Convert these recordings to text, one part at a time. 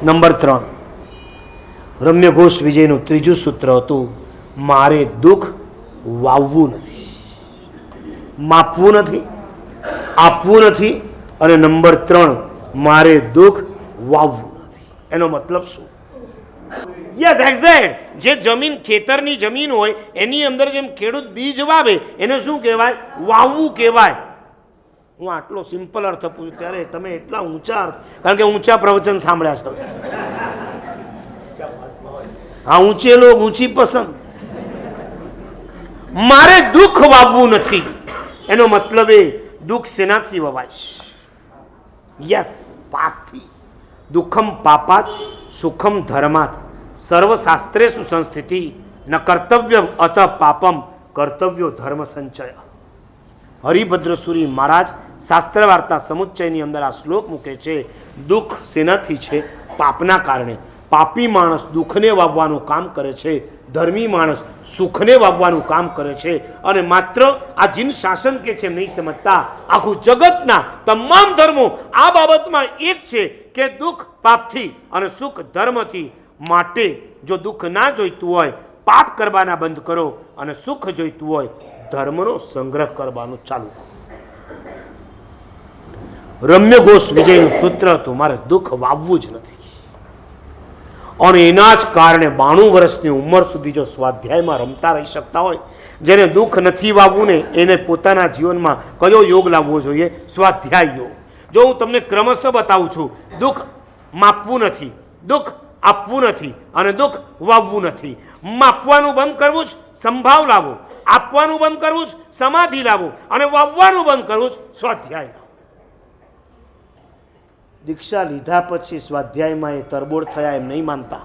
Number 3, રમ્ય ઘોષ વિજયનું ત્રીજું સૂત્ર હતું, મારે દુઃખ વાવવું નથી, માપવું નથી, આપવું નથી, અને નંબર 3, મારે દુઃખ વાવવું નથી. એનો મતલબ શું? Yes exact. જે જમીન ખેતરની જમીન હોય એની અંદર જેમ ખેડૂત બીજ વાવે એને શું કહેવાય? વાવવું કહેવાય. હું આટલો સિમ્પલ અર્થ પૂછું ત્યારે તમે એટલા ઊંચા અર્થ, કારણ કે ઊંચા પ્રવચન સાંભળ્યા છે. હા, ઊંચે લોક ઊંચી પસંદ. મારે દુઃખ વાવવું નથી એનો મતલબ એ દુઃખ શેનાથી વવાય? યસ, પાપથી. દુઃખમ પાપાત સુખમ ધર્માત સર્વશાસ્ત્રેષુ સંસ્થિતિ ન કર્તવ્યમ અત પાપમ કર્તવ્યો ધર્મ સંચય. હરિભદ્રસુરી મહારાજ શાસ્ત્ર વાર્તા સમુચ્ચયની અંદર આ શ્લોક મૂકે છે. દુઃખ શેનાથી છે? પાપના કારણે. પાપી માણસ દુઃખને વાવવાનું કામ કરે છે, ધર્મી માણસ સુખને વાવવાનું કામ કરે છે. અને માત્ર આ જીન શાસન કે છે નહીં સમજતા, આખું જગતના તમામ ધર્મો આ બાબતમાં એક છે કે દુઃખ પાપથી અને સુખ ધર્મથી. માટે જો દુઃખ ના જોઈતું હોય પાપ કરવાના બંધ કરો, અને સુખ જોઈતું હોય ધર્મનો સંગ્રહ કરવાનું ચાલુ કરો. રમ્ય ઘોષ વિજયનું સૂત્ર હતું, મારે દુઃખ વાવવું જ નથી. અને એના જ કારણે 92 વર્ષની ઉંમર સુધી જો સ્વાધ્યાયમાં રમતા રહી શકતા હોય, જેને દુઃખ નથી વાવવું ને એને પોતાના જીવનમાં કયો યોગ લાવવો જોઈએ? સ્વાધ્યાય યોગ. જો હું તમને ક્રમશઃ બતાવું છું, દુઃખ માપવું નથી, દુઃખ આપવું નથી, અને દુઃખ વાવવું નથી. માપવાનું બંધ કરવું જ સંભાવ લાવો, આપવાનું બંધ કરવું જ સમાધિ લાવો, અને વાવવાનું બંધ કરવું જ સ્વાધ્યાય. દીક્ષા લીધા પછી સ્વાધ્યાયમાં એ તરબોળ થયા એમ નહીં માનતા.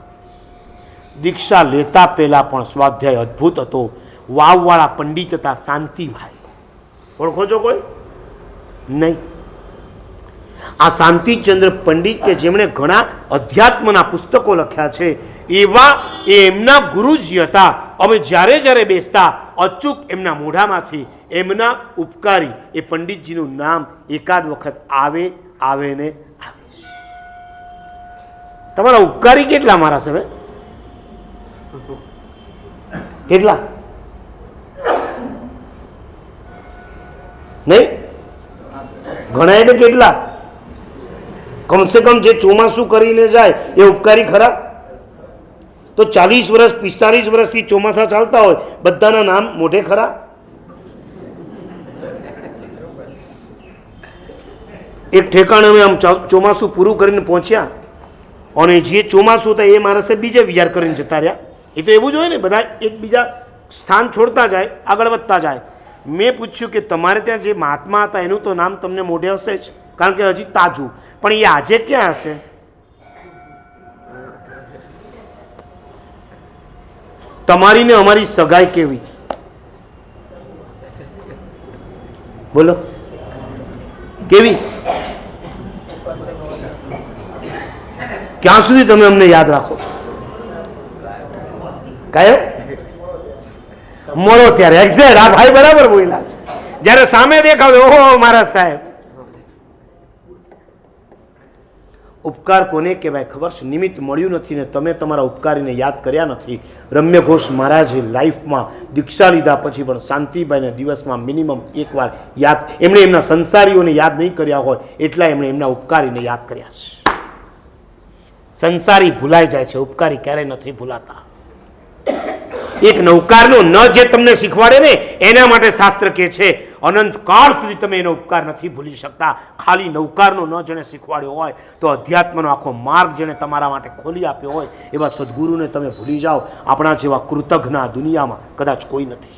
દીક્ષા લેતા પહેલા પણ સ્વાધ્યાય અદ્ભુત હતો. વાવવાળા પંડિત હતા શાંતિભાઈ. ઓળખો છો કોઈ? નહીં. આ શાંતિચંદ્ર પંડિત કે જેમણે ઘણા અધ્યાત્મના પુસ્તકો લખ્યા છે, એવા એમના ગુરુજી હતા. અમે જ્યારે જ્યારે બેસતા અચૂક એમના મોઢામાંથી એમના ઉપકારી એ પંડિતજીનું નામ એકાદ વખત આવે ને આવે. તમારા ઉપકારી કેટલા મારા છે? કેટલા? નહીં ઘણા એટલે કેટલા? કમસે કમ જે ચોમાસું કરીને જાય એ ઉપકારી ખરા? તો 40 વર્ષ 45 વર્ષથી ચોમાસા ચાલતા હોય, બધાના નામ મોઢે ખરા? એક ઠેકાણે અમે આમ ચોમાસું પૂરું કરીને પહોંચ્યા, અને જે ચોમાસું હતા એ માણસે બીજે વિચાર કરીને જતા રહ્યા. એ તો એવું જ હોય ને, બધા એકબીજા સ્થાન છોડતા જાય, આગળ વધતા જાય. મેં પૂછ્યું કે તમારે ત્યાં જે મહાત્મા હતા એનું તો નામ તમને મોઢે હશે જ, કારણ કે હજી તાજું, પણ એ આજે ક્યાં હશે? તમારી ને અમારી સગાઈ કેવી? બોલો કેવી? ક્યાં સુધી તમે અમને યાદ રાખો? કયો મળો ત્યારે એક્ઝેક્ટ. આ ભાઈ બરાબર બોલ્યા છે. જ્યારે સામે દેખાવ, ઓહો મારા સાહેબ. ઉપકાર કોને કહેવાય ખબર છે? નિમિત્ત મળ્યું નથી ને તમે તમારા ઉપકારીને યાદ કર્યા નથી. રમ્ય ઘોષ મહારાજે લાઈફમાં દીક્ષા લીધા પછી પણ શાંતિભાઈને દિવસમાં મિનિમમ એકવાર યાદ, એમણે એમના સંસારીઓને યાદ નહીં કર્યા હોય એટલા એમણે એમના ઉપકારીને યાદ કર્યા છે. સંસારી ભૂલાઈ જાય છે, ઉપકારી ક્યારેય નથી ભૂલાતા. એક નૌકારનો ન જે તમને શીખવાડે ને એના માટે શાસ્ત્ર કહે છે અનંત કાળ સુધી તમે એનો ઉપકાર નથી ભૂલી શકતા. ખાલી નૌકારનો ન જેને શીખવાડ્યો હોય તો અધ્યાત્મનો આખો માર્ગ જેને તમારા માટે ખોલી આપ્યો હોય એવા સદગુરુને તમે ભૂલી જાઓ. આપણા જેવા કૃતજ્ઞ દુનિયામાં કદાચ કોઈ નથી.